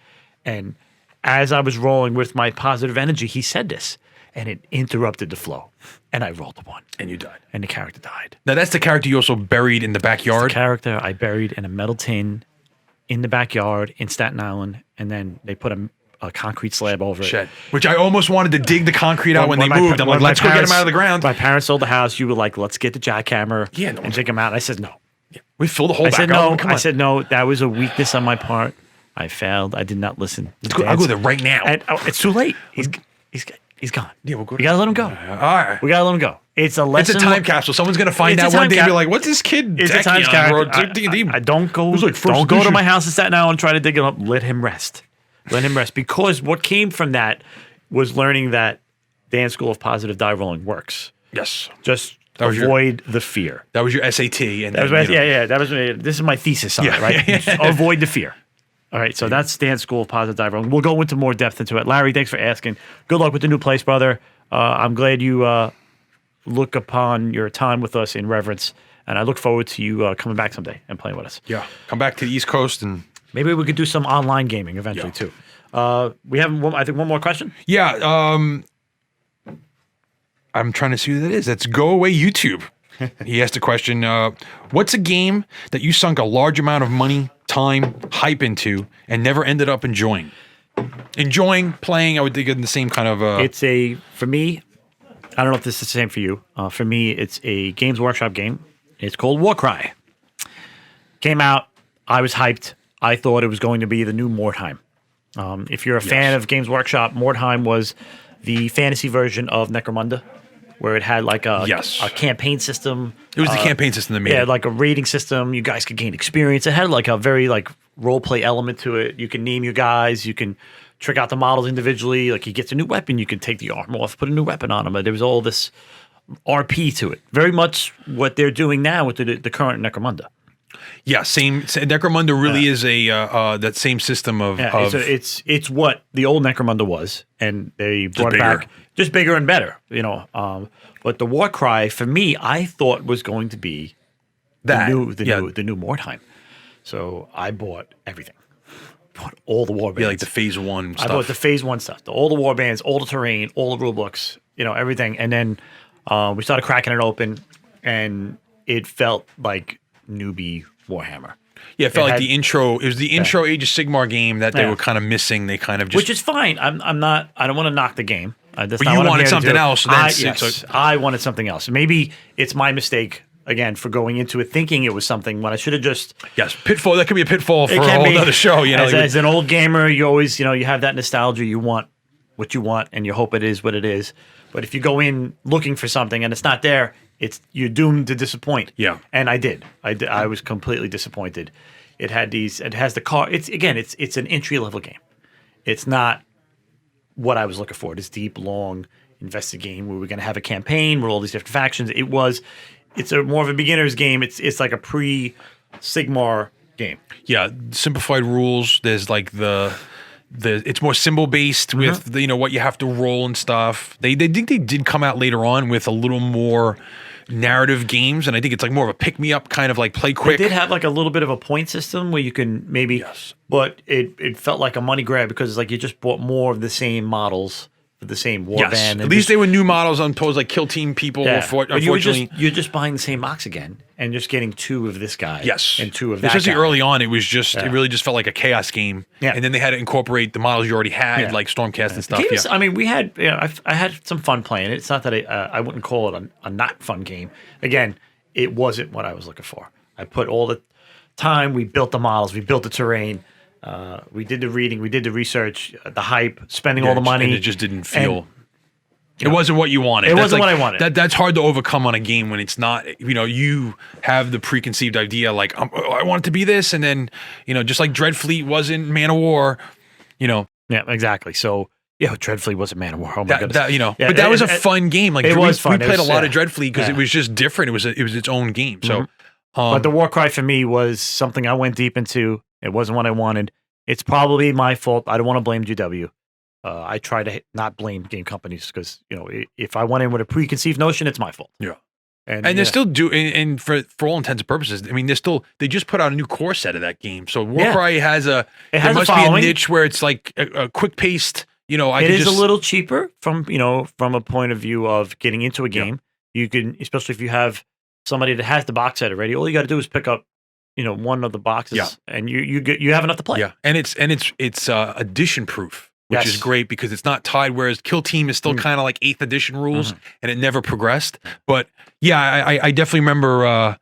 And as I was rolling with my positive energy, he said this. And it interrupted the flow. And I rolled a 1. And you died. And the character died. Now, that's the character you also buried in the backyard? That's the character I buried in a metal tin in the backyard in Staten Island. And then they put a concrete slab over it. Which I almost wanted to dig the concrete out when they moved. I'm like, let's go get him out of the ground. My parents sold the house. You were like, let's get the jackhammer and dig him out. I said, no. Yeah. We filled the hole back up. I said, no, that was a weakness on my part. I failed. I did not listen. I'll go there right now. And, it's too late. He's gone. Yeah, we'll go. We gotta let him go. All right. We gotta let him go. It's a lesson. It's a time capsule. Someone's gonna find out one day and be like, "What's this kid?" It's a time capsule. I don't go. Don't go to my house in Staten Island and try to dig it up. Let him rest. Let him rest. Because what came from that was learning that Dan's School of Positive Die Rolling works. Yes. Just avoid the fear. That was your SAT. And that was that was this is my thesis on it, right? Avoid the fear. All right, so that's Dan's School of Positive Die Rolling. We'll go into more depth into it. Larry, thanks for asking. Good luck with the new place, brother. I'm glad you look upon your time with us in reverence, and I look forward to you coming back someday and playing with us. Yeah, come back to the East Coast and maybe we could do some online gaming eventually too. We have, I think, one more question. Yeah, I'm trying to see who that is. That's Go Away YouTube. He asked a question. What's a game that you sunk a large amount of money, time, hype into, and never ended up enjoying? Enjoying playing, I would think in the same kind of. For me, I don't know if this is the same for you. For me, it's a Games Workshop game. It's called Warcry. Came out. I was hyped. I thought it was going to be the new Mordheim. If you're a fan of Games Workshop, Mordheim was the fantasy version of Necromunda, where it had like a campaign system. It was the campaign system that made it. Like a rating system. You guys could gain experience. It had like a very like role play element to it. You can name your guys. You can trick out the models individually. Like he gets a new weapon, you can take the armor off, put a new weapon on him. But there was all this RP to it. Very much what they're doing now with the current Necromunda. Yeah, same. Necromunda really is a that same system of. Yeah, it's what the old Necromunda was, and they brought it back just bigger and better. But the Warcry for me, I thought was going to be That the new Mordheim. So I bought everything. Bought all the war bands. Yeah, like the phase 1 stuff. I bought the phase 1 stuff, all the war bands, all the terrain, all the rule books, everything. And then we started cracking it open, and it felt like newbie Warhammer. Yeah, it felt like the intro. It was the intro Age of Sigmar game that they were kind of missing. They kind of just, which is fine. I'm not. I don't want to knock the game. But you wanted something else. So I wanted something else. Maybe it's my mistake again for going into it thinking it was something when I should have just pitfall. That could be a pitfall for a whole other show. As an old gamer, you always you have that nostalgia. You want what you want, and you hope it is what it is. But if you go in looking for something and it's not there, you're doomed to disappoint. Yeah, and I did. I was completely disappointed. It has the car. It's an entry level game. It's not what I was looking for. This deep, long, invested game where we're going to have a campaign where all these different factions. It's more of a beginner's game. It's like a pre-Sigmar game. Yeah, simplified rules. There's like it's more symbol based with what you have to roll and stuff. They think they did come out later on with a little more narrative games, and I think it's like more of a pick me up kind of like play quick. They did have like a little bit of a point system where you can maybe, but it felt like a money grab because it's like you just bought more of the same models for the same war band. At least they were new models on towards like kill team people. Yeah. Unfortunately, you're just buying the same box again and just getting 2 of this guy. And 2 of that Especially guy. early on, it was just it really just felt like a chaos game. Yeah. And then they had to incorporate the models you already had, like Stormcast and stuff. I mean, we had I had some fun playing it. It's not that I wouldn't call it a not fun game. Again, it wasn't what I was looking for. I put all the time. We built the models. We built the terrain. We did the reading. We did the research. The hype. Spending all the money. And it just didn't feel. It wasn't what you wanted. It wasn't what I wanted. That's hard to overcome on a game when it's not. You have the preconceived idea like I want it to be this, and then just like Dreadfleet wasn't Man of War. Yeah, exactly. So Dreadfleet wasn't Man of War. Oh my goodness. But that was a fun game. Like it was fun. We played a lot of Dreadfleet because it was just different. It was its own game. So, but the war cry for me was something I went deep into. It wasn't what I wanted. It's probably my fault. I don't want to blame GW. I try to not blame game companies because if I went in with a preconceived notion, it's my fault. Yeah, and they still do. And for all intents and purposes, I mean, they just put out a new core set of that game. So Warcry has there must be a niche where it's like a quick paced. It is a little cheaper from a point of view of getting into a game. You can, especially if you have somebody that has the box set already. All you got to do is pick up one of the boxes, and you have enough to play. Yeah, and it's edition proof. Which is great because it's not tied, whereas Kill Team is still kind of like 8th edition rules and it never progressed. But yeah, I definitely remember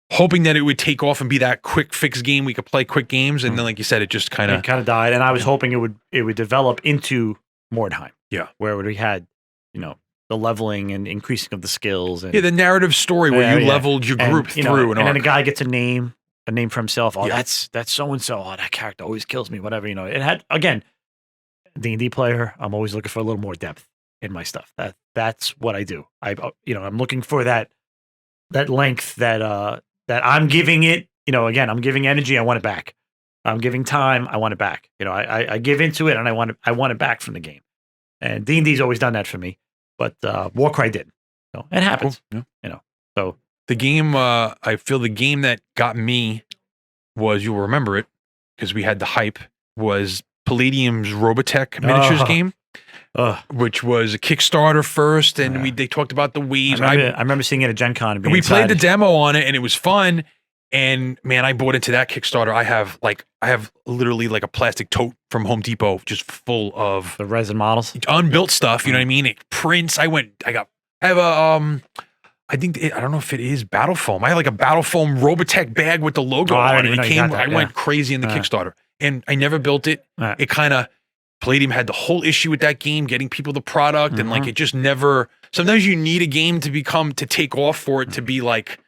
hoping that it would take off and be that quick fix game. We could play quick games. And then, like you said, it just kind of died. And I was hoping it would develop into Mordheim. Yeah. Where we had, the leveling and increasing of the skills. And, the narrative story where you leveled your group through and then a guy gets a name for himself. Oh, that's so-and-so. Oh, that character always kills me, whatever. It had, again, D&D player, I'm always looking for a little more depth in my stuff. That's what I do. I'm looking for that length that I'm giving it. Again, I'm giving energy. I want it back. I'm giving time. I want it back. I give into it and I want it back from the game. And D&D's always done that for me. But Warcry did. So it happens. Cool. Yeah. So the game. I feel the game that got me was, you'll remember it because we had the hype, was Palladium's Robotech miniatures game, which was a Kickstarter first, and they talked about the waves. I remember seeing it at Gen Con. And we played the demo on it, and it was fun. And man, I bought into that Kickstarter. I have literally like a plastic tote from Home Depot, just full of the resin models, unbuilt stuff. You know what I mean? It prints. I have a I don't know if it is Battle Foam. I had like a Battle Foam Robotech bag with the logo on it. I went crazy in the Kickstarter. And I never built it. It kind of, Palladium had the whole issue with that game, getting people the product, and like it just never. Sometimes you need a game to take off for it to be like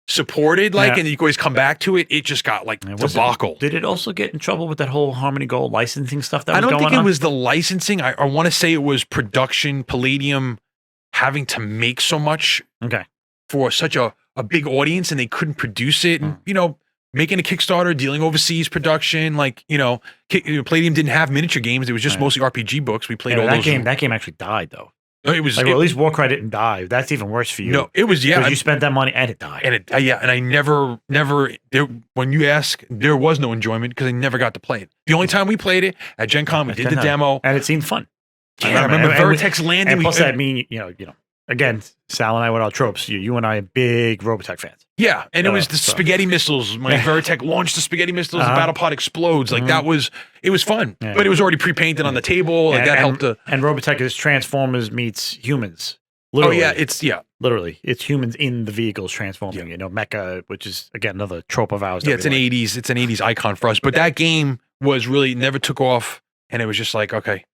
supported, and you can always come back to it. It just got like debacle. Did it also get in trouble with that whole Harmony Gold licensing stuff that was going on? I don't think it was the licensing. I want to say it was production, Palladium having to make so much for such a big audience, and they couldn't produce it. And making a Kickstarter, dealing overseas production, Palladium didn't have miniature games. It was just mostly RPG books. We played all those. That game actually died though. It was like, well, at least Warcry didn't die. That's even worse for you. No, it was because you spent that money and it died. And and I never there, when you ask, there was no enjoyment because I never got to play it. The only time we played it at Gen Con, we did the demo, and it seemed fun. Yeah, I remember Vertex landing. And plus, that mean you know. Again, Sal and I with our tropes. You and I are big Robotech fans. Yeah, and it was the spaghetti missiles. When Veritech launched the spaghetti missiles, the battle pod explodes. Like it was fun, but it was already pre-painted on the table. Like that helped. And Robotech is Transformers meets humans. Literally. Oh yeah, literally, it's humans in the vehicles transforming. You know, Mecha, which is again another trope of ours. Yeah, it's an '80s icon for us. But that game was really never took off, and it was just like okay.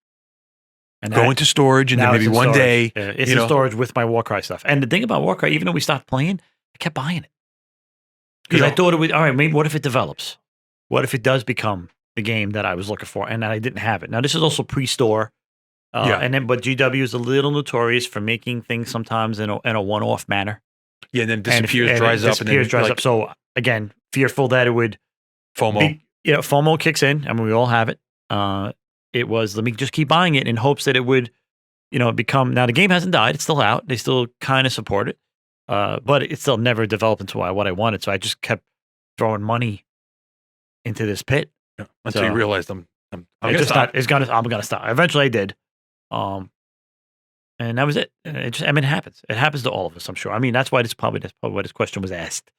And go into storage, and then maybe one day it's in storage with my Warcry stuff. And the thing about Warcry, even though we stopped playing, I kept buying it because I thought it would. All right, maybe what if it develops? What if it does become the game that I was looking for, and I didn't have it? Now this is also pre-store, but GW is a little notorious for making things sometimes in a one-off manner. Yeah, and then disappears, dries up. So again, fearful that it would FOMO. FOMO kicks in. I mean, we all have it. It was, let me just keep buying it in hopes that it would, become, now the game hasn't died. It's still out. They still kind of support it. But it still never developed into what I wanted. So I just kept throwing money into this pit. Yeah, until you realized I'm going to stop. I'm going to stop. Eventually I did. And that was it. It happens. It happens to all of us, I'm sure. I mean, that's probably why this question was asked,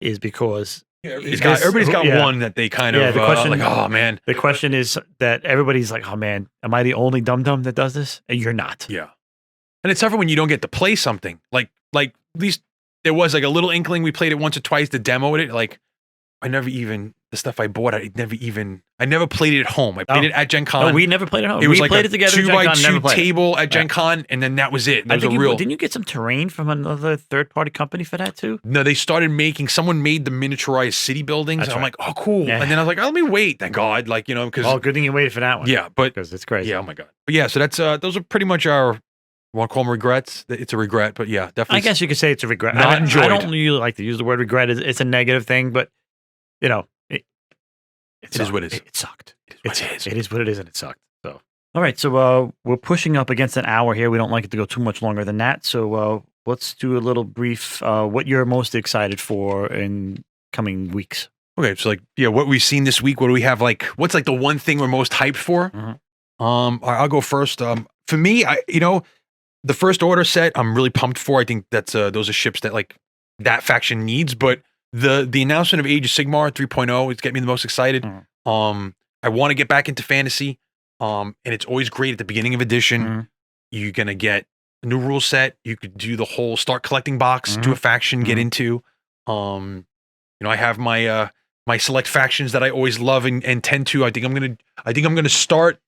is because everybody's got one that they kind of like, oh man. The question is that everybody's like, oh man, am I the only dum-dum that does this? And you're not. Yeah. And it's tougher when you don't get to play something. Like at least there was like a little inkling. We played it once or twice to demo it. Like the stuff I bought, I never played it at home. I played it at Gen Con. No, we never played it at home. It was like played it together 2x2 table at Gen Con, and then that was it. Didn't you get some terrain from another third-party company for that too? No, they started someone made the miniaturized city buildings. And I'm like, oh, cool. Yeah. And then I was like, oh, let me wait. Thank God. Because. Oh, good thing you waited for that one. Yeah, but. Because it's crazy. Yeah, oh my God. But yeah, so that's, those are pretty much our, want to call them regrets? It's a regret, but yeah, definitely. I guess you could say it's a regret. Not enjoyed. I don't really like to use the word regret. It's a negative thing, but, it is what it is. It sucked. It is what it is, and it sucked. So, all right. So we're pushing up against an hour here. We don't like it to go too much longer than that. So let's do a little brief. What you're most excited for in coming weeks? Okay. So what we've seen this week. What do we have? What's the one thing we're most hyped for? Mm-hmm. I'll go first. For me, the First Order set, I'm really pumped for. I think that's those are ships that that faction needs, but. The announcement of Age of Sigmar 3.0 is getting me the most excited. I want to get back into fantasy. And it's always great at the beginning of edition. You're gonna get a new rule set. You could do the whole start collecting box, do a faction, get into. I have my my select factions that I always love and tend to. I think I'm gonna start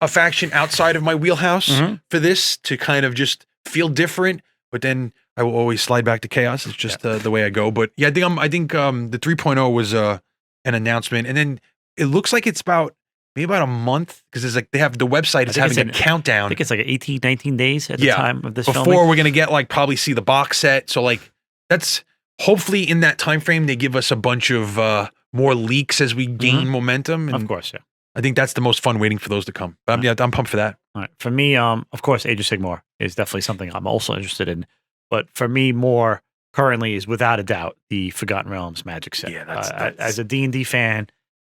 a faction outside of my wheelhouse for this to kind of just feel different, but then I will always slide back to chaos. It's just the way I go. But yeah, I think the 3.0 was an announcement, and then it looks like it's about a month because it's they have the website is having a countdown. I think it's 18, 19 days at the time of this before filming. We're gonna get probably see the box set. So that's hopefully in that time frame they give us a bunch of more leaks as we gain momentum. And of course, yeah. I think that's the most fun waiting for those to come. But I'm pumped for that. All right. For me, of course, Age of Sigmar is definitely something I'm also interested in. But for me, more currently is without a doubt the Forgotten Realms Magic set. Yeah, that's as a D&D fan,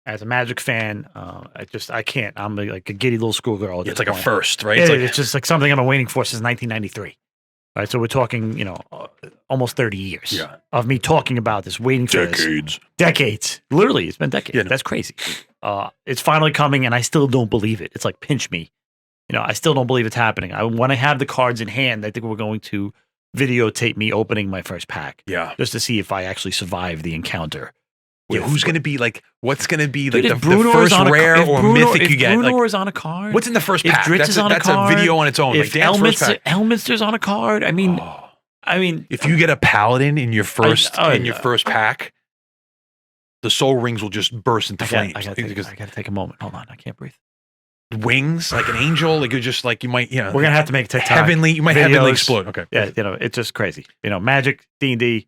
as a Magic fan, I can't. I'm like a giddy little schoolgirl. It's like a first, right? It's just like something I've been waiting for since 1993. Right, so we're talking, almost 30 years of me talking about this, waiting for decades. Literally, it's been decades. Yeah, That's crazy. It's finally coming, and I still don't believe it. It's like pinch me. I still don't believe it's happening. When I have the cards in hand, I think we're going to videotape me opening my first pack. Yeah. Just to see if I actually survive the encounter. Yeah, who's going to be what's going to be the first rare or mythic you get? Bruenor is on a card. What's in the first pack? That's a video on its own. If Elminster's on a card, I mean, if you get a paladin in your first first pack, the soul rings will just burst into flames. I gotta take a moment. Hold on, I can't breathe. Wings like an angel, you're just you might, we're gonna have to make TikTok heavenly. You might heavenly explode. Okay, yeah, it's just crazy. Magic, D&D.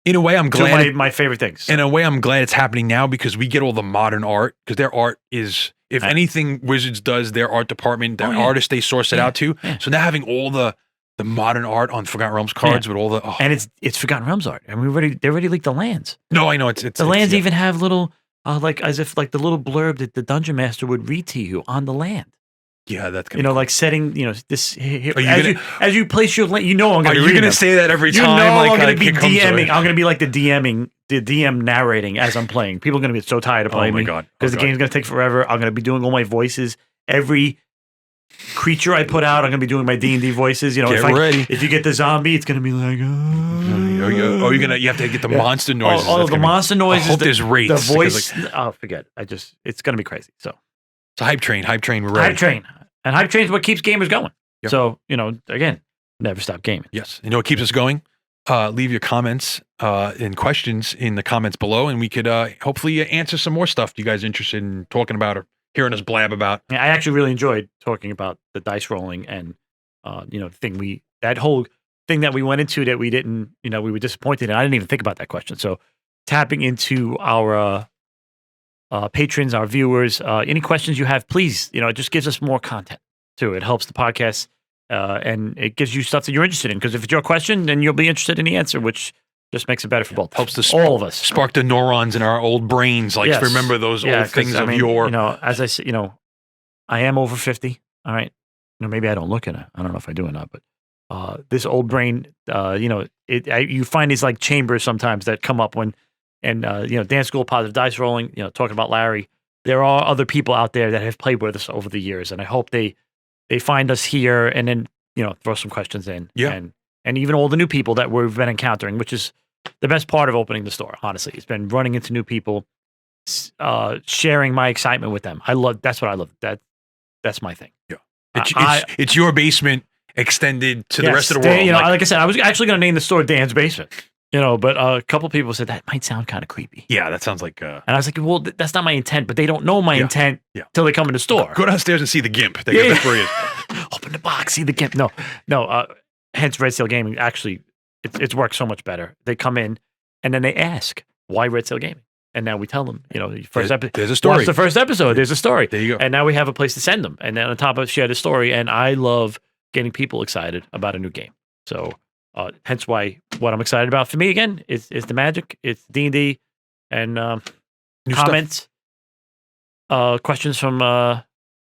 In a way, I'm glad my favorite things. In a way, I'm glad it's happening now because we get all the modern art because their art is if anything Wizards does, their art department, their artists they source it out to. Yeah. So now having all the modern art on Forgotten Realms cards with all the and it's Forgotten Realms art. I mean, they already leaked the lands. No, I know it's the lands even have little like as if like the little blurb that the dungeon master would read to you on the land. Yeah, that's gonna be cool. Like setting this as you place your land. I'm gonna. Are you gonna say that every time? I'm gonna be DMing. I'm gonna be like the DM narrating as I'm playing. People are gonna get so tired of playing. Oh my god! Because the game's gonna take forever. I'm gonna be doing all my voices. Every creature I put out, I'm gonna be doing my D&D voices. Get ready. If you get the zombie, it's gonna be like. You have to get the monster noises. The monster noises. I hope there's rates. The voice. Forget. It's gonna be crazy. So. It's a hype train. We're ready. Hype train. And hype train is what keeps gamers going. Yep. So, again, never stop gaming. Yes. You know what keeps us going? Leave your comments and questions in the comments below, and we could hopefully answer some more stuff you guys are interested in talking about or hearing us blab about. Yeah, I actually really enjoyed talking about the dice rolling and, that whole thing that we went into that we didn't, we were disappointed in. I didn't even think about that question. So tapping into our patrons, our viewers, any questions you have, please, it just gives us more content too. It helps the podcast and it gives you stuff that you're interested in. Because if it's your question, then you'll be interested in the answer, which just makes it better for both. Helps all of us. Spark the neurons in our old brains. Like, remember those old things of your... as I said, I am over 50. All right. Maybe I don't look at it. I don't know if I do or not, but this old brain, you find these like chambers sometimes that come up when, and Dance School of Positive Dice Rolling, talking about Larry. There are other people out there that have played with us over the years, and I hope they find us here and then throw some questions in. Yeah. And even all the new people that we've been encountering, which is the best part of opening the store. Honestly, it's been running into new people, sharing my excitement with them. That's what I love. That's my thing. Yeah. It's your basement extended to the rest of the world. Like I said, I was actually going to name the store Dan's Basement. But a couple people said that might sound kind of creepy. Yeah, that sounds like. And I was like, well, that's not my intent. But they don't know my intent till they come in the store. Go downstairs and see the GIMP. They got that for you. Open the box, see the GIMP. No. Hence, Red Sail Gaming. Actually, it's worked so much better. They come in and then they ask why Red Sail Gaming, and now we tell them. There's a story. Watch the first episode. There's a story. There you go. And now we have a place to send them. And then on top of share the story. And I love getting people excited about a new game. So. Hence why what I'm excited about for me again is the Magic, it's D&D, and comments, questions from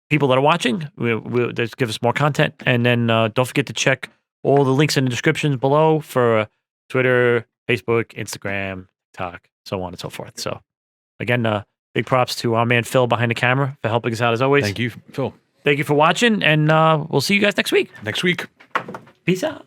people that are watching. We'll just give us more content, and then don't forget to check all the links in the descriptions below for Twitter, Facebook, Instagram, TikTok, so on and so forth. So again, big props to our man Phil behind the camera for helping us out as always. Thank you, Phil. Thank you for watching, and we'll see you guys next week. Next week. Peace out.